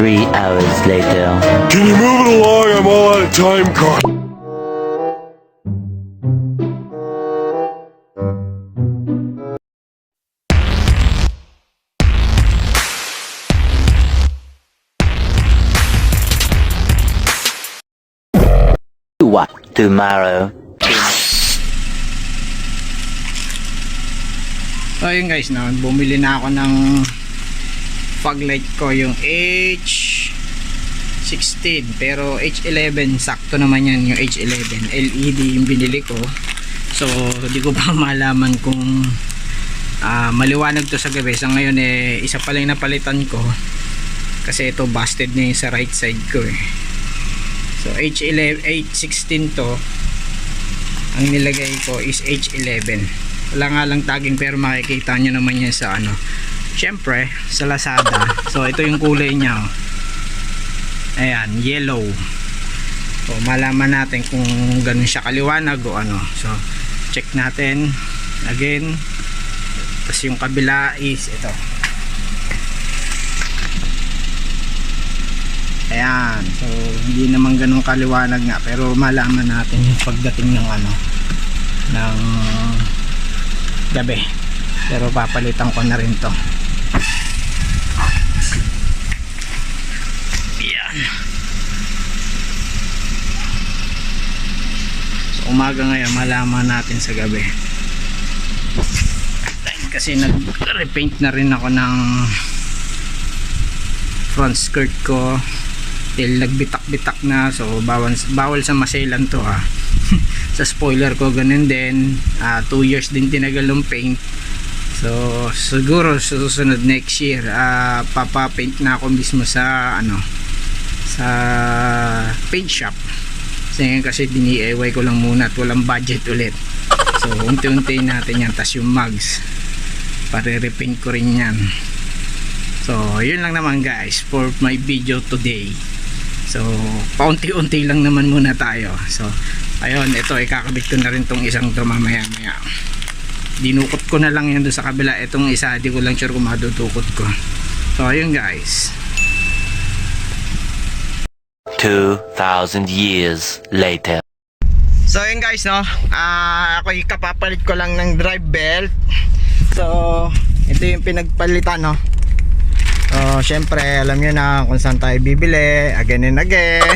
3 hours later. Can you move it along? I'm all out of time card. What? Tomorrow. So yun guys, no, bumili na ako ng fog light ko, yung H16, pero H11 sakto naman yan, yung H11 LED yung binili ko. So di ko pa malaman kung maliwanag to sa gabi. Sa ngayon isa pa lang napalitan ko kasi ito busted na yung sa right side ko So H16 to, ang nilagay ko is H11. Wala nga lang tagging pero makikita nyo naman yan sa syempre sa Lazada. So ito yung kulay niya, ayan, yellow. So malaman natin kung ganun siya kaliwanag o ano. So check natin again. Tapos yung kabila is ito, ayan. So hindi naman ganun kaliwanag nga, pero malaman natin yung pagdating ng ng gabi. Pero papalitan ko na rin to. Yan. So umaga ngayon, malaman natin sa gabi. Kasi nag-repaint na rin ako ng front skirt ko till nagbitak-bitak na. So bawal sa maselan to sa spoiler ko ganun din. 2 years din tinagal ng paint. So siguro susunod next year papapaint na ako mismo sa sa paint shop. Kasi DIY ko lang muna at walang budget ulit. So unti-unti natin yan. Tas yung mugs, pare-repaint ko rin yan. So yun lang naman guys for my video today. So paunti-unti lang naman muna tayo. So ayun, ito ikakabit ko na rin tong isang to mamaya. Dinukot ko na lang yan doon sa kabila. Itong isa di ko lang sure kung madudukot ko. So ayun guys, 2,000 years later. so ayun guys, no, ako ikapapalit ko lang ng drive belt. So ito yung pinagpalitan, no. So syempre alam nyo na kung saan tayo bibili, again and again.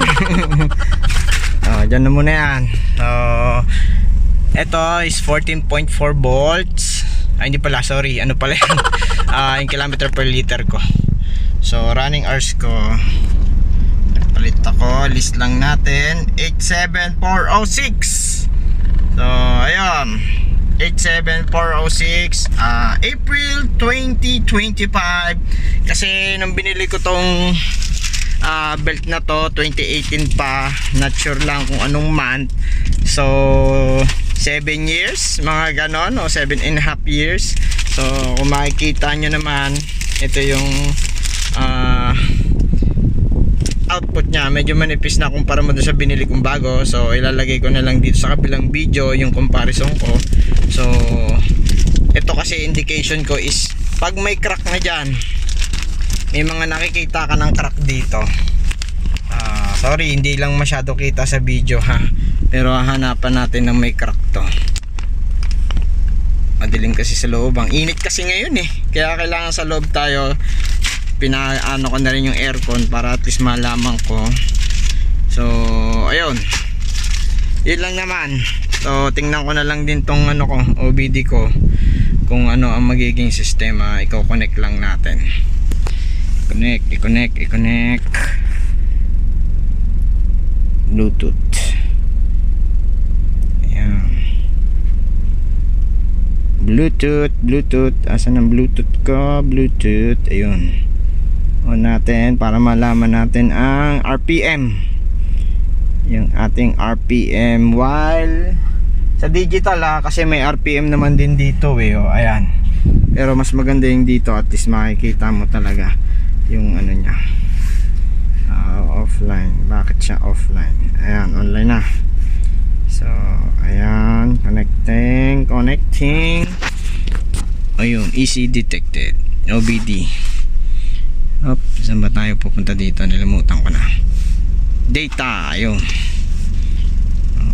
Dyan na muna yan. So ito is 14.4 volts. Hindi pala, sorry, ano pala yan. Yung kilometer per liter ko. So running hours ko, nagpalit ako, list lang natin 87406. So ayun, 87406, April 2025. Kasi nung binili ko tong belt na to 2018 pa, not sure lang kung anong month. So 7 years mga ganon, o 7.5 years. So kung makikita nyo naman, ito yung output nya, medyo manipis na kumpara mo doon sa binili kong bago. So ilalagay ko na lang dito sa kabilang video yung comparison ko. So ito kasi indication ko is pag may crack na dyan, may mga nakikita ka ng crack dito. Sorry, hindi lang masyado kita sa video pero hanapan natin ng may crack to. Madilim kasi sa loob, ang init kasi ngayon kaya kailangan sa loob tayo. Pinaano ko na rin yung aircon para at least malaman ko. So ayun, yun lang naman. So tingnan ko na lang din tong ko, OBD ko, kung ano ang magiging sistema. I-connect lang natin. I-connect Bluetooth. Ayan. Bluetooth. Asan ang Bluetooth ko? Bluetooth, ayun. On natin para malaman natin ang RPM. Yung ating RPM, while sa digital kasi may RPM naman din dito ayan. Pero mas maganda yung dito, at least makikita mo talaga yung niya. Offline. Bakit siya offline? Ayan, online na. So ayan, connecting. Ayun, easy detected, OBD. Hop, saan ba tayo pupunta dito? Nilimutan ko na. Data, ayun.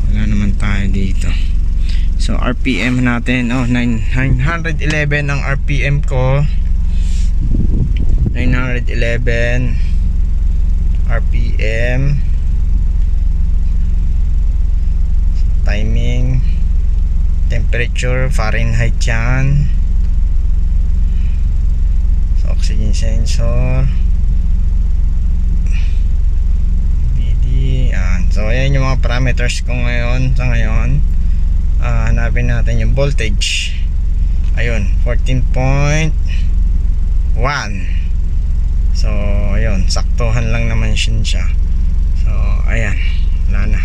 Wala naman tayo dito. So RPM natin, 911 ang RPM ko. 911 RPM. Timing, temperature, Fahrenheit yan. So oxygen sensor, BD, yan. So ayan yung mga parameters ko ngayon. Sa ngayon, hanapin natin yung voltage. Ayun, 14.1. So ayun, saktuhan lang naman siya. So ayan, wala na,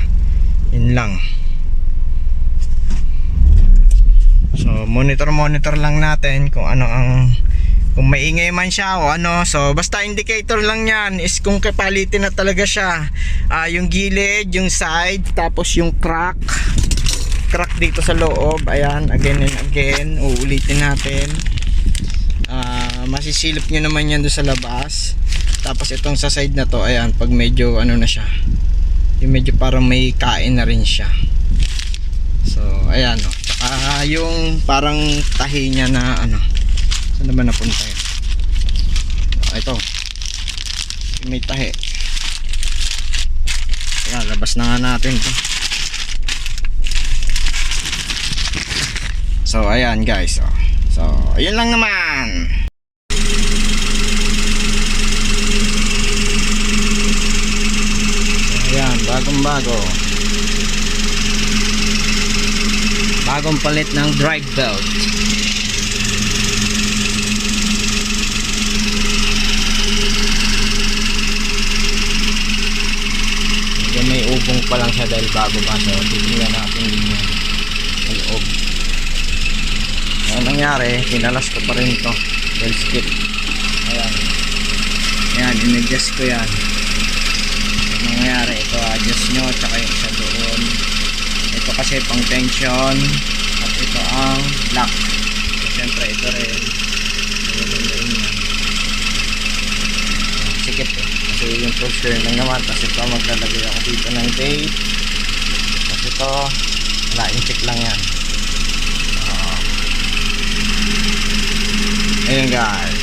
yun lang. So monitor lang natin kung ano ang, kung maingay man siya o ano. So basta indicator lang yan is kung kapalitin na talaga siya. Yung gilid, yung side, tapos yung crack dito sa loob. Ayan, again and again, uulitin natin. Masisilip nyo naman yan doon sa labas. Tapos itong sa side na to, ayan, pag medyo ano na siya, yung medyo parang may kain na rin siya. So ayan, tsaka yung parang tahi niya na ano, saan naman napunta yun? Ito, yung may tahi. Ayan, labas na nga natin to. So ayan guys, so ayun lang naman. Ayan, bagong palit ng drive belt. Medyo may ubong pa lang siya dahil bago pa, so titingnan natin yung loob. Ano nangyari, kinalas ko pa rin to dahil skip. Ayan, in-adjust ko yan. Ano nangyari, ito adjust nyo, tsaka yung isa doon. Ito kasi pang tension, at ito ang lock. So syempre ito rin, sikip eh, kasi yung toaster lang naman. Tapos ito maglalagay ako dito ng date. Tapos ito, wala, in-check lang yan. Ayun guys,